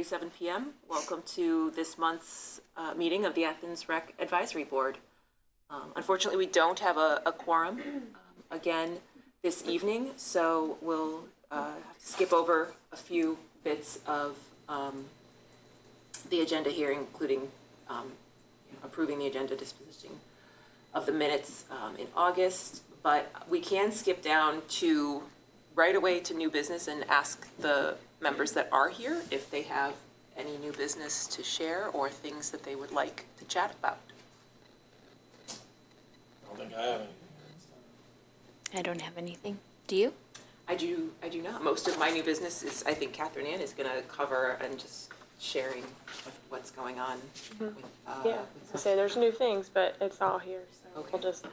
7 p.m. Welcome to this month's meeting of the Athens Rec Advisory Board. Unfortunately, we don't have a quorum again this evening, so we'll skip over a few bits of the agenda here, including approving the agenda, disposition of the minutes in August, but we can skip down to right away to new business and ask the members that are here if they have any new business to share or things that they would like to chat about. I don't think I have anything. I don't have anything. Do you? I do not. Most of my new business is, I think Catherine Ann is going to cover and just sharing what's going on. With, So there's new things, but it's all here, so Okay. we'll just.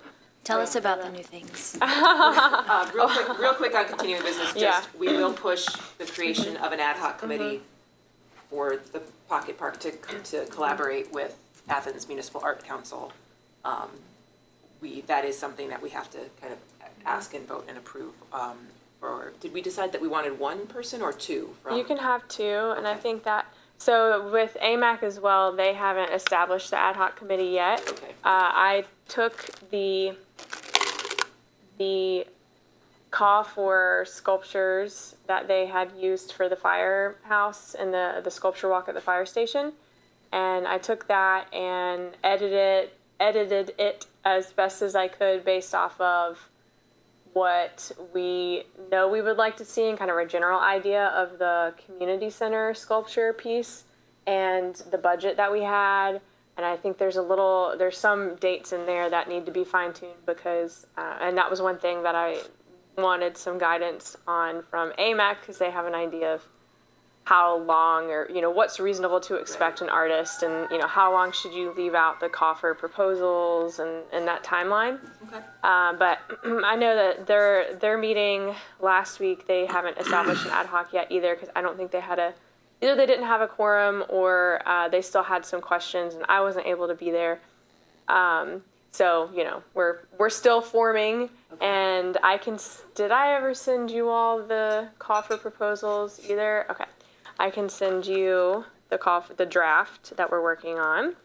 Tell us about the new things. Real quick on continuing business, we will push the creation of an ad hoc committee for the Pocket Park to collaborate with Athens Municipal Art Council. That is something that we have to kind of ask and vote and approve. Did we decide that we wanted one person or two? You can have two, and I think that, so with AMAC as well, they haven't established the ad hoc committee yet. Okay. I took the call for sculptures that they had used for the firehouse and the sculpture walk at the fire station, and I took that and edited it as best as I could based off of what we know we would like to see and kind of a general idea of the community center sculpture piece and the budget that we had. And I think there's some dates in there that need to be fine-tuned because, and that was one thing that I wanted some guidance on from AMAC because they have an idea of how long or, what's reasonable to expect an artist and, how long should you leave out the call for proposals and that timeline. Okay. But I know that their meeting last week, they haven't established an ad hoc yet either because I don't think they had either they didn't have a quorum or they still had some questions and I wasn't able to be there. So, we're still forming. Okay. And did I ever send you all the call for proposals either? Okay. I can send you the call for the draft that we're working on.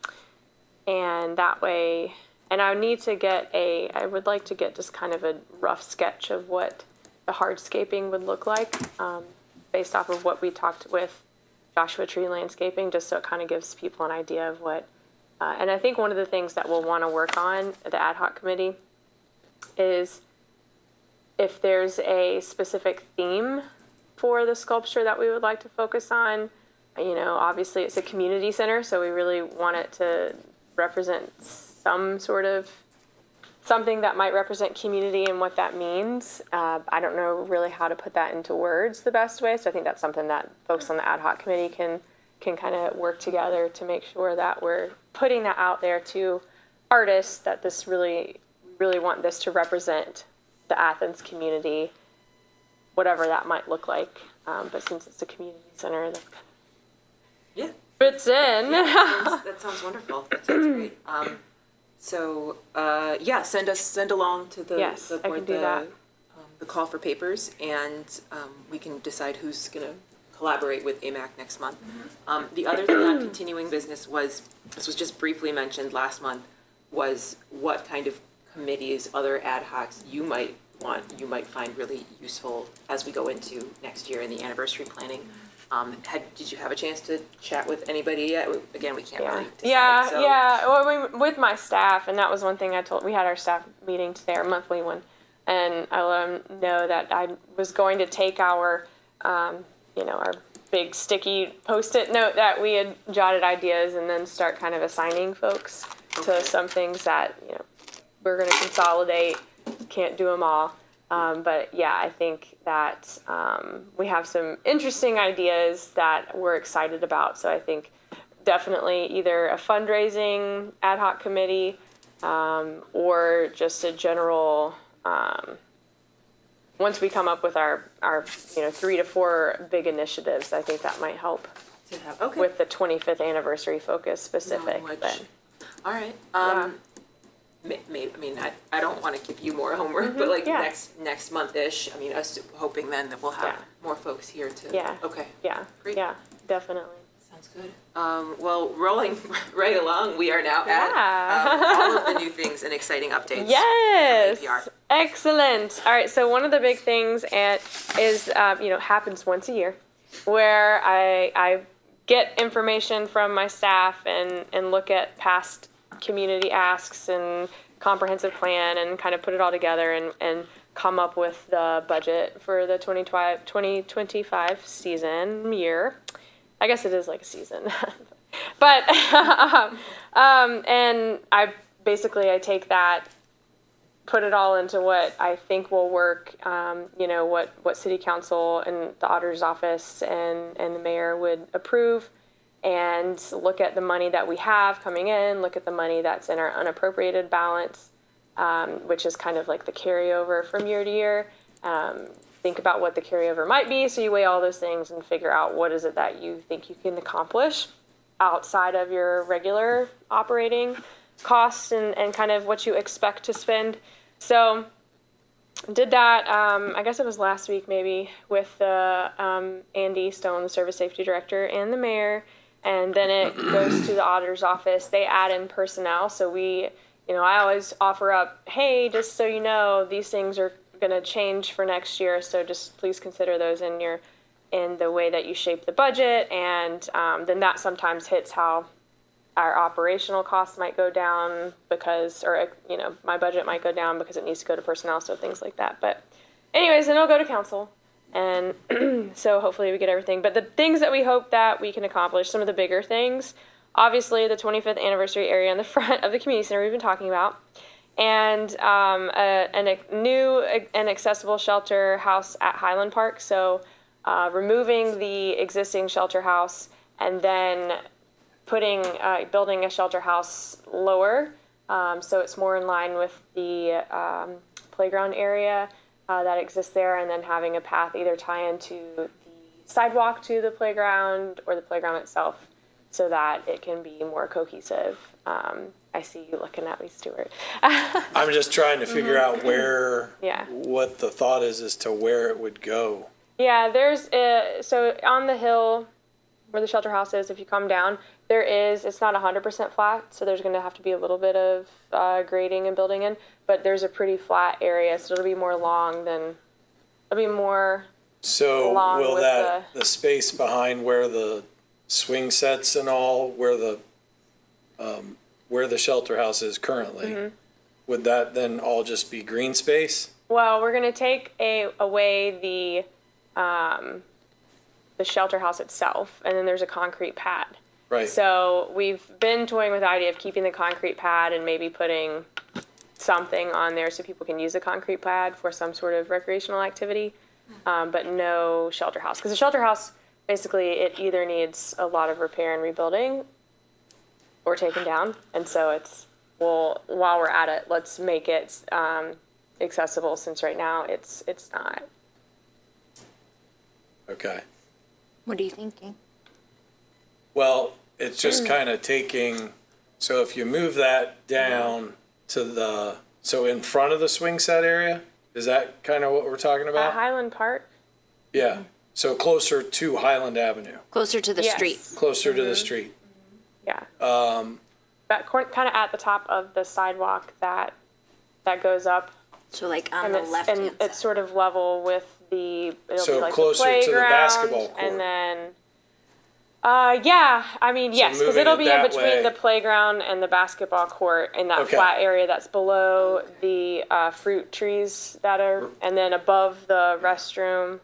And that way, and I would like to get just kind of a rough sketch of what the hardscaping would look like based off of what we talked with Joshua Tree Landscaping, just so it kind of gives people an idea of what, and I think one of the things that we'll want to work on at the ad hoc committee is if there's a specific theme for the sculpture that we would like to focus on. Obviously it's a community center, so we really want it to represent something that might represent community and what that means. I don't know really how to put that into words the best way, so I think that's something that folks on the ad hoc committee can kind of work together to make sure that we're putting that out there to artists that this really want this to represent the Athens community, whatever that might look like. But since it's a community center, that kind of fits in. Yeah, that sounds wonderful. That sounds great. Send along to the I board can do that. The call for papers, and we can decide who's going to collaborate with AMAC next month. The other thing on continuing business this was just briefly mentioned last month, was what kind of committees, other ad hocs you might find really useful as we go into next year in the anniversary planning. Did you have a chance to chat with anybody yet? Again, we can't really decide. Well, with my staff, and that was one thing we had our staff meeting today, our monthly one, and I let them know that I was going to take our big sticky Post-it note that we had jotted ideas and then start kind of assigning folks to some things that, we're going to consolidate, can't do them all. But yeah, I think that we have some interesting ideas that we're excited about. So I think definitely either a fundraising ad hoc committee or just a general, once we come up with our 3 to 4 big initiatives, I think that might help with the 25th anniversary focus specific. All right. I don't want to give you more homework, but next month-ish, us hoping then that we'll have more folks here to. Yeah. Okay. Yeah. Great. Yeah, definitely. Sounds good. Well, rolling right along, we are now Yeah. at all of the new things and exciting updates. Yes. From APR. Excellent. All right. So one of the big things happens once a year, where I get information from my staff and look at past community asks and comprehensive plan and kind of put it all together and come up with the budget for the 2025 year. I guess it is like a season. But and I take that, put it all into what I think will work, what city council and the auditor's office and the mayor would approve, and look at the money that we have coming in, look at the money that's in our unappropriated balance, which is kind of like the carryover from year to year. Think about what the carryover might be, so you weigh all those things and figure out what is it that you think you can accomplish outside of your regular operating costs and kind of what you expect to spend. So did that, I guess it was last week maybe, with Andy Stone, the service safety director, and the mayor, and then it goes to the auditor's office. They add in personnel, so I always offer up, hey, just so you know, these things are going to change for next year, so just please consider those in the way that you shape the budget, and then that sometimes hits how our operational costs might go down my budget might go down because it needs to go to personnel, so things like that. But anyways, then it'll go to council, and so hopefully we get everything. But the things that we hope that we can accomplish, some of the bigger things, obviously the 25th anniversary area in the front of the community center we've been talking about, and a new and accessible shelter house at Highland Park. So removing the existing shelter house and then building a shelter house lower, so it's more in line with the playground area that exists there, and then having a path either tie into the sidewalk to the playground or the playground itself, so that it can be more cohesive. I see you looking at me, Stuart. I'm just trying to figure out where, Yeah. what the thought is as to where it would go. Yeah, so on the hill where the shelter house is, if you come down, it's not 100% flat, so there's going to have to be a little bit of grading and building in, but there's a pretty flat area, so it'll be more So along will with the space behind where the swing sets and all, where the shelter house is currently, would that then all just be green space? Well, we're going to take away the shelter house itself, and then there's a concrete pad. Right. So we've been toying with the idea of keeping the concrete pad and maybe putting something on there so people can use the concrete pad for some sort of recreational activity, but no shelter house. Because the shelter house, basically, it either needs a lot of repair and rebuilding or taken down. And so while we're at it, let's make it accessible, since right now it's not. Okay. What are you thinking? Well, it's just kind of so if you move that down so in front of the swing set area, is that kind of what we're talking At about? Highland Park? Yeah. So closer to Highland Avenue, Closer to the Yes. street. closer to the street. Yeah. That kind of at the top of the sidewalk that goes up, So like on and the left hand it's sort of level with it'll So be like closer the to the playground, basketball court. and then yes, because moving it'll it be in that between way. the playground and the basketball court in that Okay. flat area that's below the fruit trees and then above the restroom.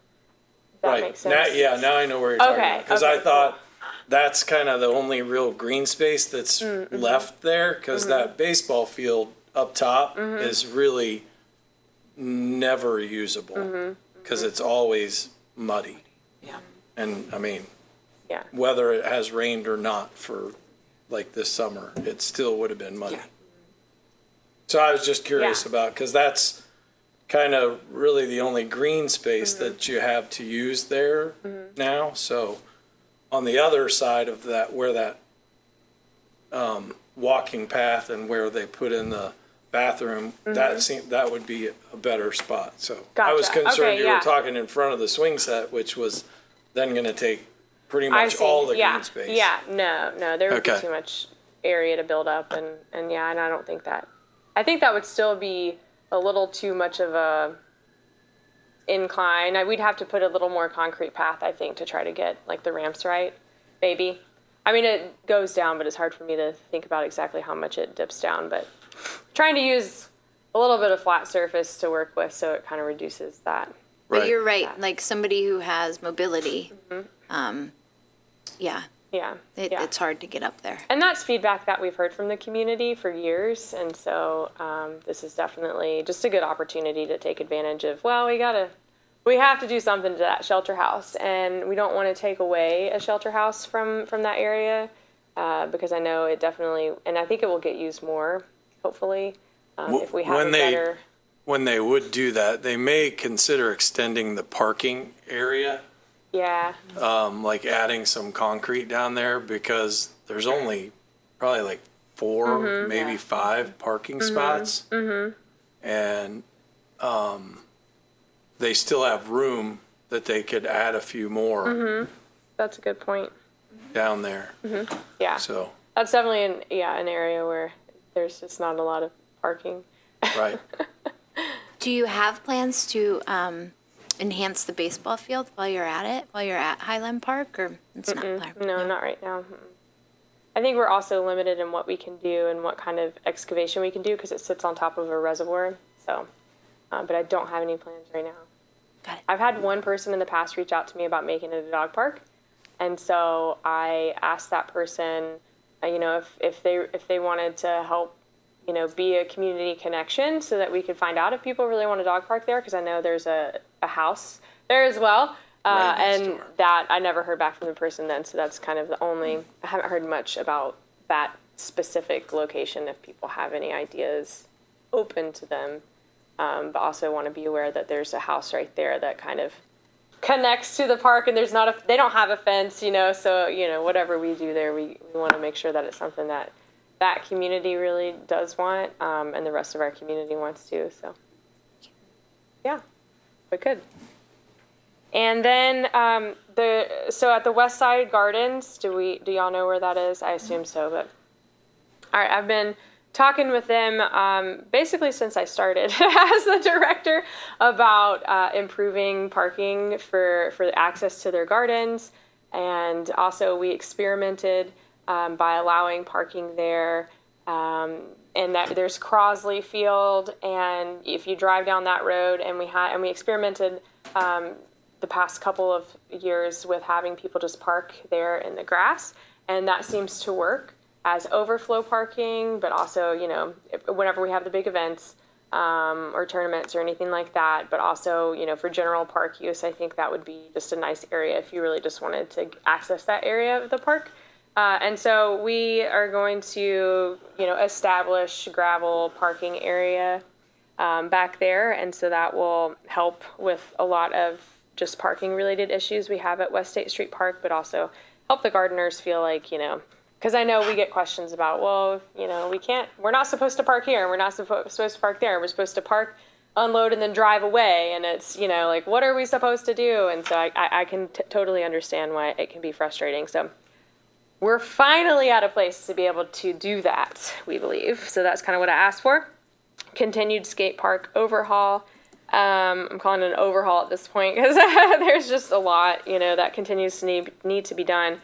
That Right. makes sense. Now I know where you're talking Okay, about. Because okay, I thought that's kind of the only real green space that's left there, because that baseball field up top is really never usable, because it's always muddy. Yeah. And I mean, Yeah. whether it has rained or not for like this summer, it still would have been muddy. Yeah. So I was just curious Yeah. about, because that's kind of really the only green space that you have to use there now. So on the other side of that, where that walking path and where they put in the bathroom, that would be a better spot. So I was Gotcha. concerned Okay, you yeah. were talking in front of the swing set, which was then going to take pretty I much see. all the Yeah. green space. Yeah, no, there would be Okay. too much area to build up, and yeah, and I don't think that. I think that would still be a little too much of a incline. We'd have to put a little more concrete path, I think, to try to get like the ramps right. Maybe. I mean, it goes down, but it's hard for me to think about exactly how much it dips down. But trying to use a little bit of flat surface to work with, so it kind of reduces that. But Right. you're right. Like somebody who has mobility, yeah, Yeah. Yeah. it's hard to get up there. And that's feedback that we've heard from the community for years. And so this is definitely just a good opportunity to take advantage of, well, we have to do something to that shelter house. And we don't want to take away a shelter house from that area because I know it definitely, and I think it will get used more, hopefully, if we have When a they- better. When they would do that, they may consider extending the parking area, Yeah. like adding some concrete down there, because there's only probably like 4, maybe 5 parking spots. And they still have room that they could add a few more That's a good point. down there. Yeah. So, That's definitely an area where there's just not a lot of parking. right. Do you have plans to enhance the baseball field while you're at it, while you're at Highland Park, or it's not planned? No, not right now. I think we're also limited in what we can do and what kind of excavation we can do because it sits on top of a reservoir. So, but I don't have any plans right now. Got it. I've had one person in the past reach out to me about making it a dog park, and so I asked that person, if they wanted to help, be a community connection so that we could find out if people really want a dog park there, because I know there's a house there as well. Right next And door. that I never heard back from the person then, so that's kind of the only, I haven't heard much about that specific location if people have any ideas open to them. But also want to be aware that there's a house right there that kind of connects to the park, and they don't have a fence, so, whatever we do there, we want to make sure that it's something that community really does want, and the rest of our community wants to, so. Yeah, but good. And then so at the West Side Gardens, do y'all know where that is? I assume so, but all right. I've been talking with them basically since I started as the director about improving parking for access to their gardens, and also we experimented by allowing parking there. And that there's Crosley Field, and if you drive down that road, and we experimented the past couple of years with having people just park there in the grass, and that seems to work as overflow parking, but also, whenever we have the big events or tournaments or anything like that, but also, for general park use, I think that would be just a nice area if you really just wanted to access that area of the park. And so we are going to, establish gravel parking area back there. And so that will help with a lot of just parking related issues we have at West State Street Park, but also help the gardeners feel like, because I know we get questions about, well, we're not supposed to park here. We're not supposed to park there. We're supposed to park, unload, and then drive away. And it's, like, what are we supposed to do? And so I can totally understand why it can be frustrating. So we're finally at a place to be able to do that, we believe. So that's kind of what I asked for. Continued skate park overhaul. I'm calling it an overhaul at this point because there's just a lot, that continues to need to be done.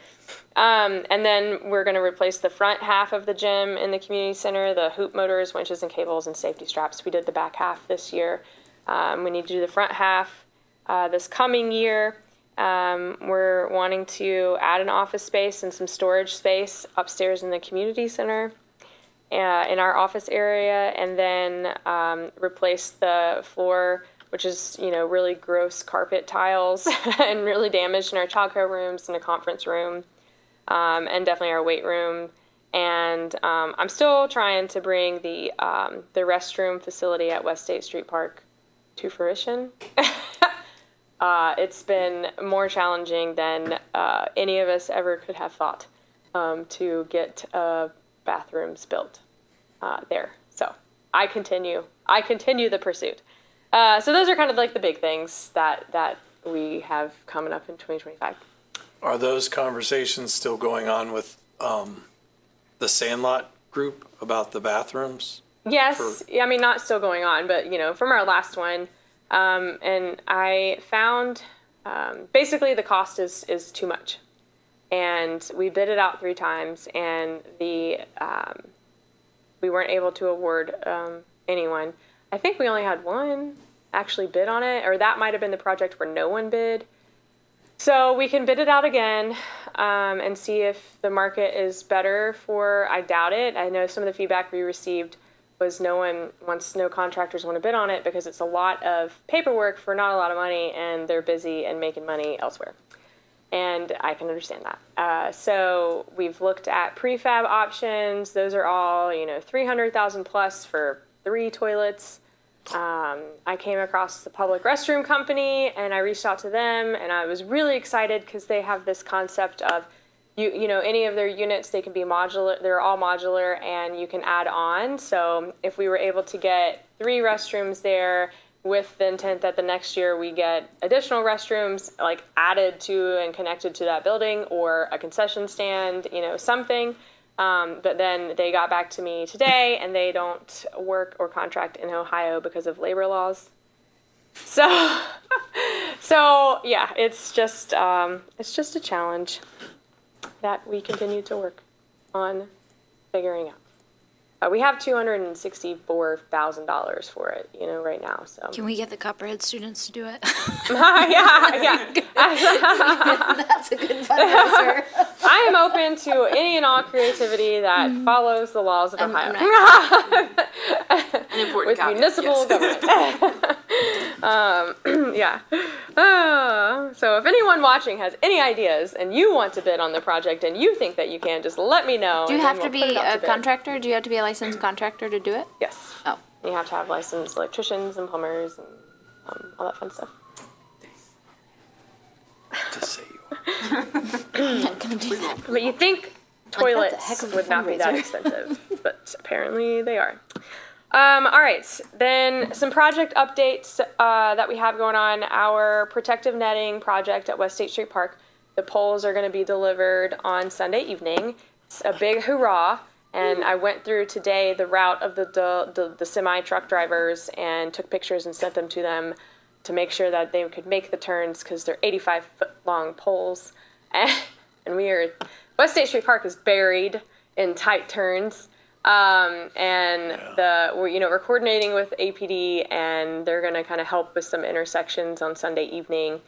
And then we're going to replace the front half of the gym in the community center, the hoop motors, winches, and cables, and safety straps. We did the back half this year. We need to do the front half this coming year. We're wanting to add an office space and some storage space upstairs in the community center in our office area, and then replace the floor, which is, really gross carpet tiles and really damaged in our childcare rooms and a conference room, and definitely our weight room. And I'm still trying to bring the restroom facility at West State Street Park to fruition. It's been more challenging than any of us ever could have thought to get bathrooms built there. So I continue the pursuit. So those are kind of like the big things that we have coming up in 2025. Are those conversations still going on with the Sandlot group about the bathrooms? Yes, I mean, not still going on, but, from our last one. And I found, basically the cost is too much. And we bid it out 3 times, and we weren't able to award anyone. I think we only had one actually bid on it, or that might have been the project where no one bid. So we can bid it out again and see if the market is better for, I doubt it. I know some of the feedback we received was no contractors want to bid on it because it's a lot of paperwork for not a lot of money, and they're busy and making money elsewhere. And I can understand that. So we've looked at prefab options. Those are all, $300,000 plus for 3 toilets. I came across the public restroom company, and I reached out to them, and I was really excited because they have this concept of, any of their units, they can be modular. They're all modular, and you can add on. So if we were able to get 3 restrooms there, with the intent that the next year we get additional restrooms like added to and connected to that building, or a concession stand, something. But then they got back to me today, and they don't work or contract in Ohio because of labor laws. So yeah, it's just a challenge that we continue to work on figuring out. We have $264,000 for it, right now. So Can we get the Copperhead students to do it? yeah. That's a good fundraiser. I am open to any and all creativity that follows the laws of Ohio. An important With caveat, municipal yes. government. Yeah. So if anyone watching has any ideas and you want to bid on the project and you think that you can, just let me know. Do you and have then to we'll put be it out a bid. contractor? Do you have to be a licensed contractor to do it? Yes. Oh. You have to have licensed electricians and plumbers and all that fun stuff. To say you are. I'm not gonna do that. But you think that's a toilets heck of a would not be that fundraiser. expensive, but apparently they are. All right, then some project updates that we have going on. Our protective netting project at West State Street Park. The poles are going to be delivered on Sunday evening. It's a big hurrah. And I went through today the route of the semi-truck drivers and took pictures and sent them to them to make sure that they could make the turns because they're 85-foot long poles. And West State Street Park is buried in tight turns. We're coordinating with APD, and they're going to kind of help with some intersections on Sunday evening.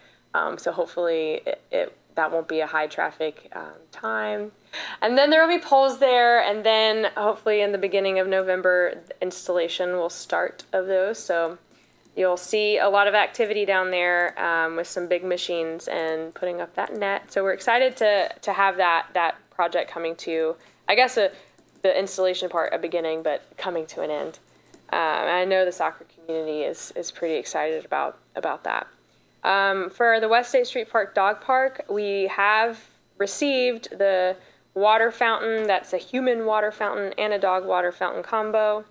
So hopefully that won't be a high traffic time. And then there will be poles there, and then hopefully in the beginning of November, installation will start of those. So you'll see a lot of activity down there with some big machines and putting up that net. So we're excited to have that project coming to, I guess, the installation part a beginning, but coming to an end. And I know the soccer community is pretty excited about that. For the West State Street Park Dog Park, we have received the water fountain. That's a human water fountain and a dog water fountain combo.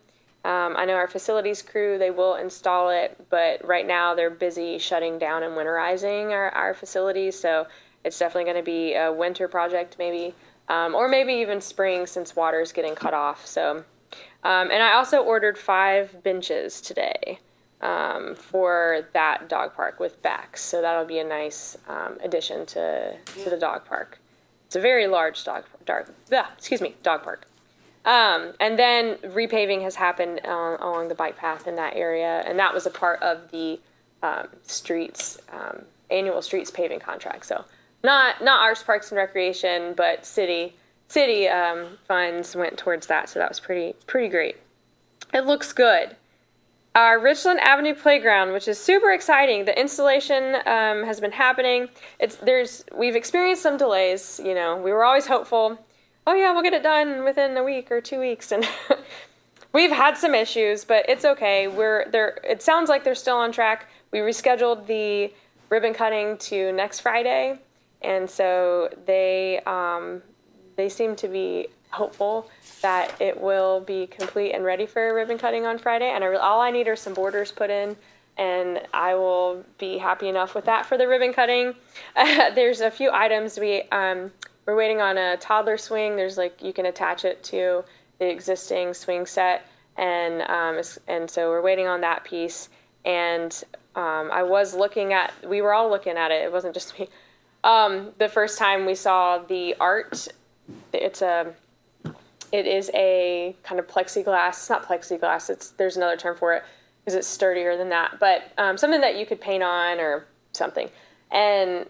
I know our facilities crew, they will install it, but right now they're busy shutting down and winterizing our facilities, so it's definitely going to be a winter project maybe, or maybe even spring since water's getting cut off. So, and I also ordered 5 benches today for that dog park with backs, so that'll be a nice addition to the dog park. It's a very large dog park. And then repaving has happened along the bike path in that area, and that was a part of the annual streets paving contract. So not Arts, Parks and Recreation, but city funds went towards that. So that was pretty great. It looks good. Our Richland Avenue Playground, which is super exciting. The installation has been happening. We've experienced some delays. We were always hopeful. Oh yeah, we'll get it done within a week or 2 weeks, and we've had some issues, but it's okay. It sounds like they're still on track. We rescheduled the ribbon cutting to next Friday, and so they seem to be hopeful that it will be complete and ready for ribbon cutting on Friday. And all I need are some borders put in, and I will be happy enough with that for the ribbon cutting. There's a few items we're waiting on a toddler swing. There's you can attach it to the existing swing set, and so we're waiting on that piece. And we were all looking at it. It wasn't just me. The first time we saw the art, it is a kind of plexiglass. It's not plexiglass. There's another term for it because it's sturdier than that. But something that you could paint on or something. And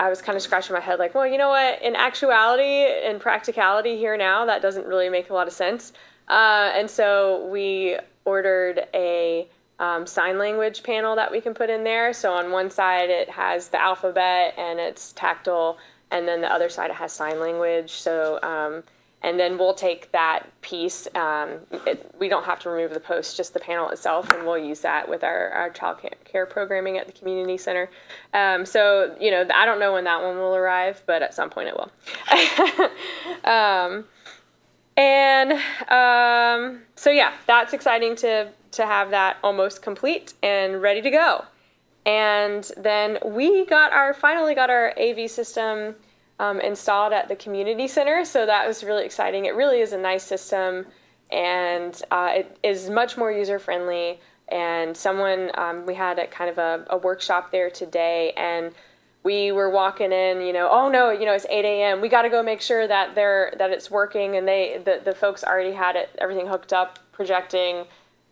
I was kind of scratching my head well, you know what? In actuality and practicality here now, that doesn't really make a lot of sense. And so we ordered a sign language panel that we can put in there. So on one side it has the alphabet and it's tactile, and then the other side it has sign language. So and then we'll take that piece. We don't have to remove the post, just the panel itself, and we'll use that with our child care programming at the community center. So I don't know when that one will arrive, but at some point it will. So yeah, that's exciting to have that almost complete and ready to go. And then we finally got our AV system installed at the community center. So that was really exciting. It really is a nice system, and it is much more user friendly. And we had a workshop there today, and we were walking in, oh no, it's 8 a.m. We got to go make sure that it's working. And the folks already had everything hooked up, projecting.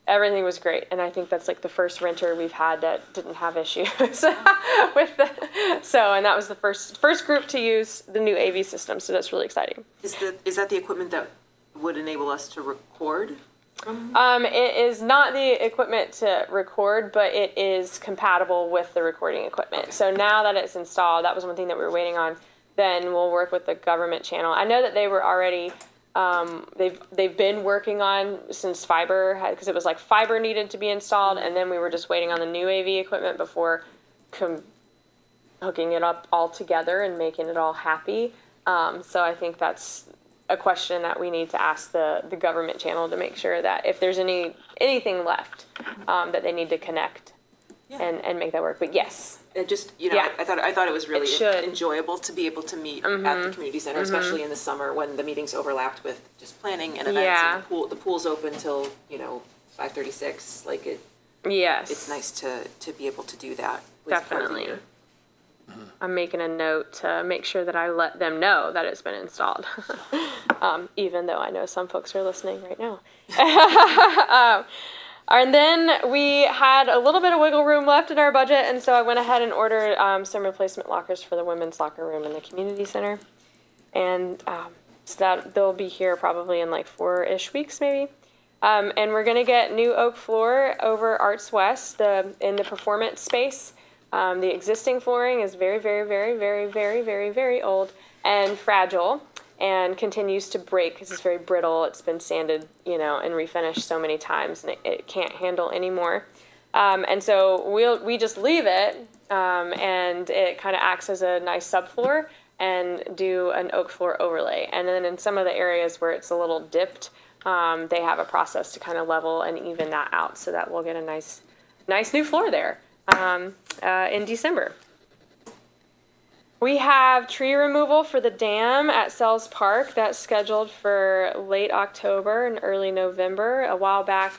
Everything was great, and I think that's the first renter we've had that didn't have issues with and that was the first group to use the new AV system, so that's really exciting. Is that the equipment that would enable us to record? It is not the equipment to record, but it is compatible with the recording equipment. Okay. So now that it's installed, that was one thing that we were waiting on. Then we'll work with the government channel. I know that they were already. They've been working on since fiber, because it was fiber needed to be installed, and then we were just waiting on the new AV equipment before hooking it up all together and making it all happy. So I think that's a question that we need to ask the government channel to make sure that if there's anything left, that they need to connect and make that work. But yes. And just, I thought it was really enjoyable to be able to meet at the community center, especially in the summer when the meetings overlapped with just planning and events. Yeah. And the pool's open till 5:36. Yes. It's nice to be able to do that. Definitely. I'm making a note to make sure that I let them know that it's been installed, even though I know some folks are listening right now. And then we had a little bit of wiggle room left in our budget, and so I went ahead and ordered some replacement lockers for the women's locker room in the community center. And so that they'll be here probably in 4-ish weeks maybe. And we're going to get new oak floor over Arts West in the performance space. The existing flooring is very, very, very, very, very, very, very old and fragile, and continues to break because it's very brittle. It's been sanded, and refinished so many times, and it can't handle anymore. And so we just leave it, and it kind of acts as a nice subfloor, and do an oak floor overlay. And then in some of the areas where it's a little dipped, they have a process to kind of level and even that out, so that we'll get a nice new floor there in December. We have tree removal for the dam at Sells Park. That's scheduled for late October and early November. A while back,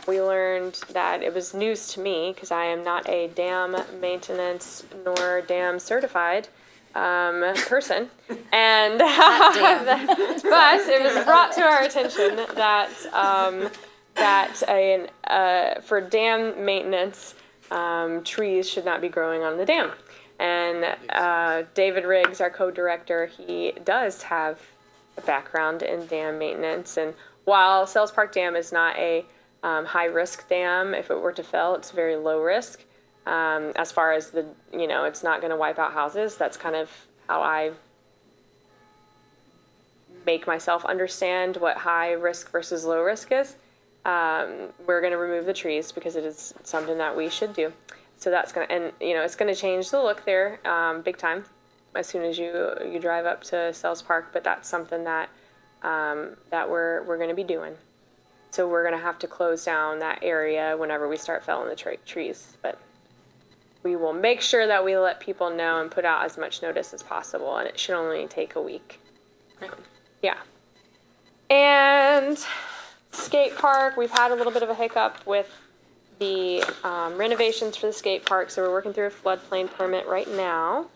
we learned that it was news to me because I am not a dam maintenance nor dam certified person. And but it was brought to our attention that for dam maintenance, trees should not be growing on the dam. And David Riggs, our co-director, he does have a background in dam maintenance. And while Sells Park Dam is not a high-risk dam, if it were to fail, it's very low risk. As far as it's not going to wipe out houses. That's kind of how I make myself understand what high risk versus low risk is. We're going to remove the trees because it is something that we should do. So that's it's going to change the look there big time as soon as you drive up to Sells Park. But that's something that we're going to be doing. So we're going to have to close down that area whenever we start felling the trees. But we will make sure that we let people know and put out as much notice as possible. And it should only take a week. Yeah. And skate park, we've had a little bit of a hiccup with the renovations for the skate park. So we're working through a floodplain permit right now.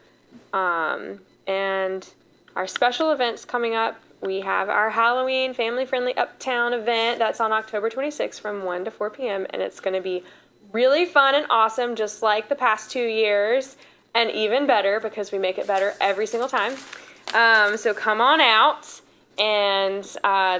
And our special events coming up. We have our Halloween family-friendly Uptown event. That's on October 26th from 1 to 4 p.m. And it's going to be really fun and awesome, just like the past 2 years. And even better, because we make it better every single time. So come on out. And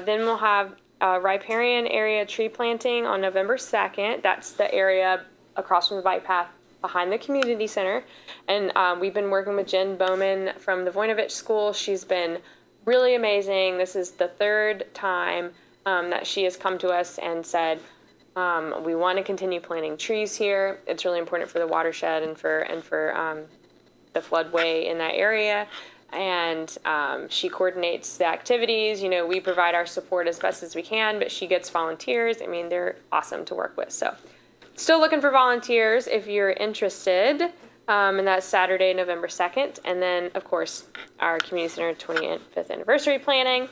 then we'll have riparian area tree planting on November 2nd. That's the area across from the bike path behind the community center. And we've been working with Jen Bowman from the Voinovich School. She's been really amazing. This is the third time that she has come to us and said, we want to continue planting trees here. It's really important for the watershed and for the floodway in that area. And she coordinates the activities. You know, we provide our support as best as we can, but she gets volunteers. I mean, they're awesome to work with. So still looking for volunteers if you're interested. And that's Saturday, November 2nd. And then, of course, our Community Center 25th anniversary planning.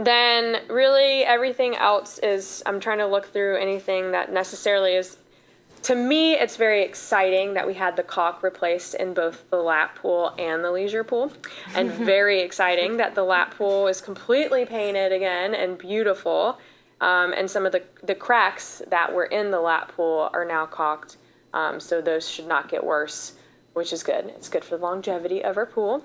Then really everything else is, I'm trying to look through anything that necessarily is, to me, it's very exciting that we had the caulk replaced in both the lap pool and the leisure pool. And very exciting that the lap pool is completely painted again and beautiful. And some of the cracks that were in the lap pool are now caulked. So those should not get worse, which is good. It's good for the longevity of our pool.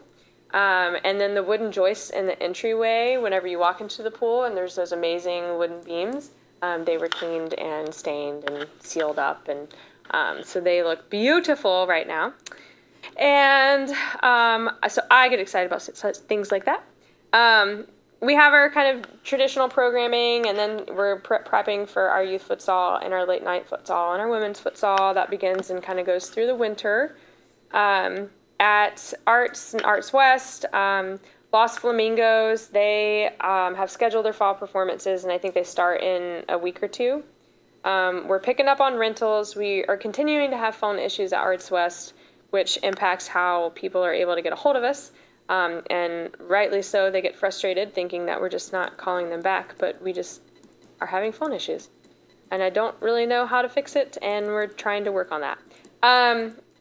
And then the wooden joists in the entryway, whenever you walk into the pool, and there's those amazing wooden beams, they were cleaned and stained and sealed up. And so they look beautiful right now. And so I get excited about such things like that. We have our kind of traditional programming, and then we're prepping for our youth futsal and our late night futsal and our women's futsal. That begins and kind of goes through the winter. At Arts and Arts West, Los Flamingos, they have scheduled their fall performances, and I think they start in a week or two. We're picking up on rentals. We are continuing to have phone issues at Arts West, which impacts how people are able to get a hold of us. And rightly so, they get frustrated thinking that we're just not calling them back, but we just are having phone issues. And I don't really know how to fix it, and we're trying to work on that.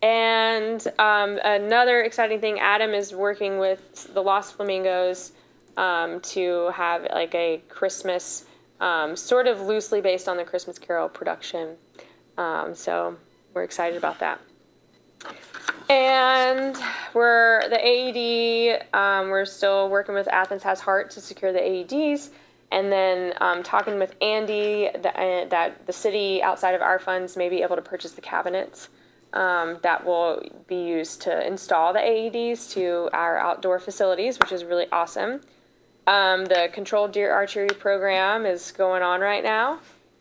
Another exciting thing, Adam is working with the Los Flamingos to have like a Christmas, sort of loosely based on the Christmas Carol production. So we're excited about that. And we're the AED, we're still working with Athens Has Heart to secure the AEDs. And then talking with Andy that the city outside of our funds may be able to purchase the cabinets that will be used to install the AEDs to our outdoor facilities, which is really awesome. The controlled deer archery program is going on right now.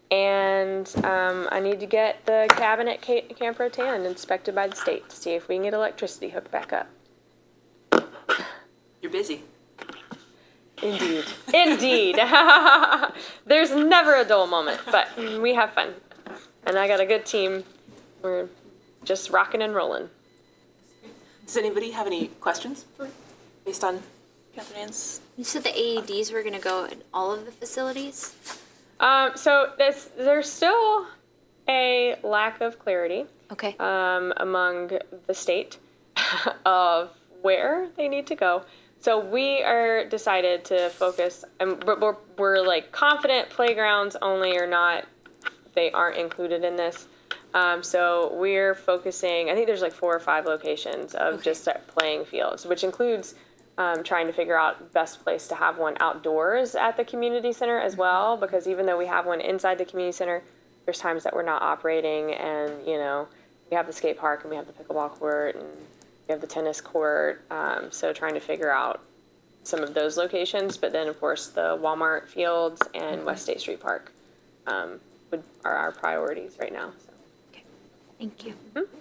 And I need to get the cabinet Camp Rotan inspected by the state to see if we can get electricity hooked back up. You're busy. Indeed. Indeed. There's never a dull moment, but we have fun. And I got a good team. We're just rocking and rolling. Does anybody have any questions based on Catherine Ann's? You said the AEDs were going to go in all of the facilities? So there's still a lack of clarity Okay. among the state of where they need to go. So we are decided to focus, and we're like confident playgrounds only or not, they aren't included in this. So we're focusing, I think there's like 4 or 5 locations of just playing fields, which includes trying to figure out best place to have one outdoors at the community center as well, because even though we have one inside the community center, there's times that we're not operating, and you know, we have the skate park and we have the pickleball court and we have the tennis court, so trying to figure out some of those locations, but then of course the Walmart fields and West State Street Park are our priorities right now. So. Okay. Thank you. Mm-hmm.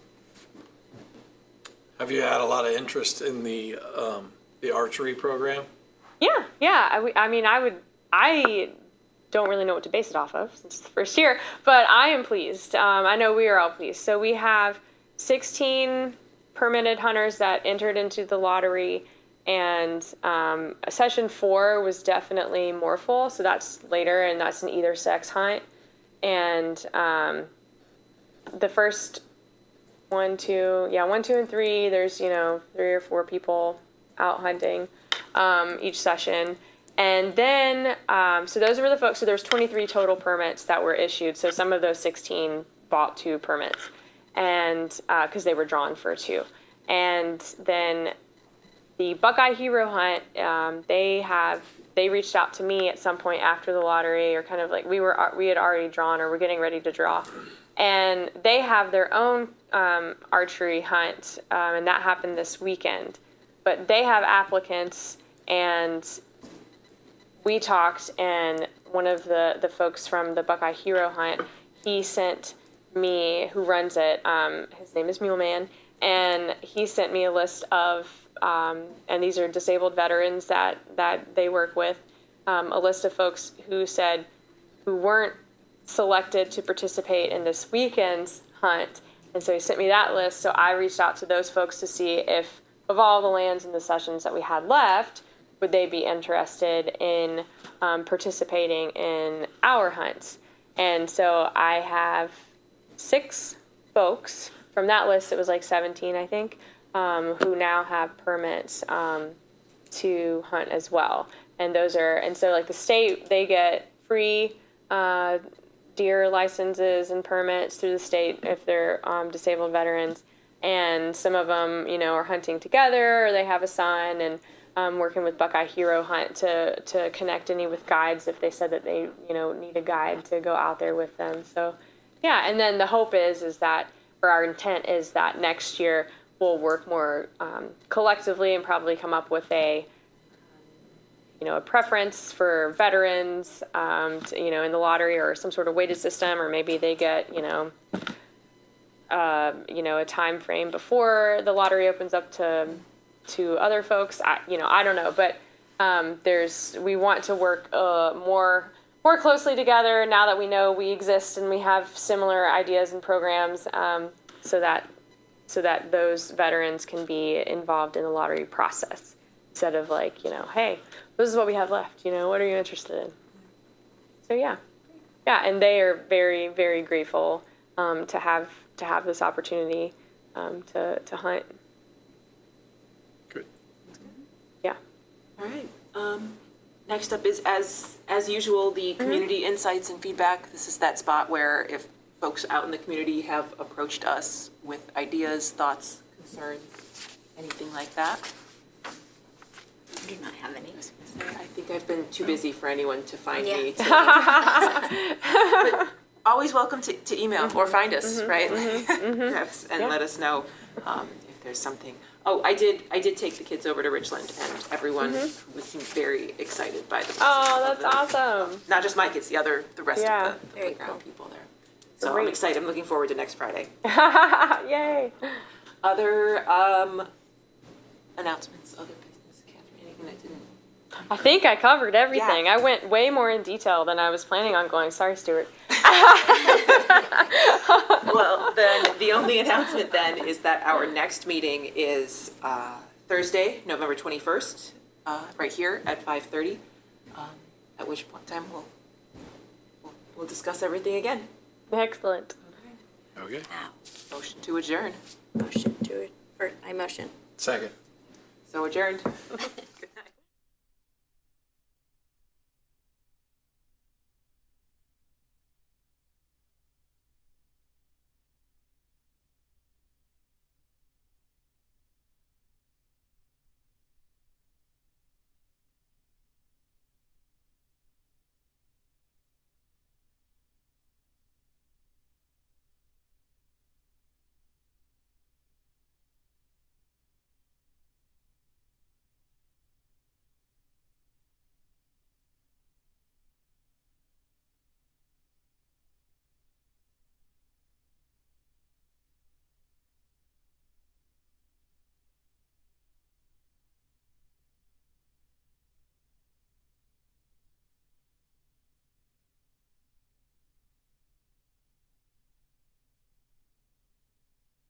Have you had a lot of interest in the archery program? Yeah. I don't really know what to base it off of since it's the first year, but I am pleased. I know we are all pleased. So we have 16 permitted hunters that entered into the lottery, and session 4 was definitely more full, so that's later, and that's an either sex hunt. And the first 1, 2, and 3, there's 3 or 4 people out hunting each session. And then, so those were the folks, so there's 23 total permits that were issued. So some of those 16 bought 2 permits, and because they were drawn for 2. And then the Buckeye Hero Hunt, they reached out to me at some point after the lottery, or kind of like we had already drawn, or we're getting ready to draw. And they have their own archery hunt, and that happened this weekend. But they have applicants, and we talked, and one of the folks from the Buckeye Hero Hunt, he sent me, who runs it, his name is Mule Man, and he sent me a list of, and these are disabled veterans that they work with, a list of folks who weren't selected to participate in this weekend's hunt. And so he sent me that list, so I reached out to those folks to see if, of all the lands in the sessions that we had left, would they be interested in participating in our hunts. And so I have 6 folks from that list. It was like 17, I think, who now have permits to hunt as well. And so like the state, they get free deer licenses and permits through the state if they're disabled veterans. And some of them, are hunting together, or they have a son, and working with Buckeye Hero Hunt to connect any with guides if they said that they, need a guide to go out there with them. So, yeah, and then the hope is that, or our intent is that next year we'll work more collectively and probably come up with a preference for veterans, in the lottery, or some sort of weighted system, or maybe they get, a time frame before the lottery opens up to other folks. I don't know, but we want to work more closely together now that we know we exist and we have similar ideas and programs, so that those veterans can be involved in the lottery process instead of like, hey, this is what we have left. What are you interested in? So yeah, and they are very, very grateful to have this opportunity to hunt. Good. Yeah. All right. Next up is, as usual, the community insights and feedback. This is that spot where if folks out in the community have approached us with ideas, thoughts, concerns, anything like that. I do not have any. I think I've been too busy for anyone to find me. Yeah. But always welcome to email or find us, right? Perhaps, and let us know if there's something. Oh, I did take the kids over to Richland, and everyone seemed very excited by the process. Oh, that's awesome. Not just my kids, the rest Yeah. of the Very playground cool. people there. So Great. I'm excited. I'm looking forward to next Friday. Yay. Other announcements, other business, Catherine, anything that didn't? I think I covered everything. Yeah. I went way more in detail than I was planning on going. Sorry, Stuart. Well, then the only announcement then is that our next meeting is Thursday, November 21st, right here at 5:30. At which point in time we'll discuss everything again. Excellent. Okay. Wow. Motion to adjourn. Motion to it. I motion. Second. So adjourned.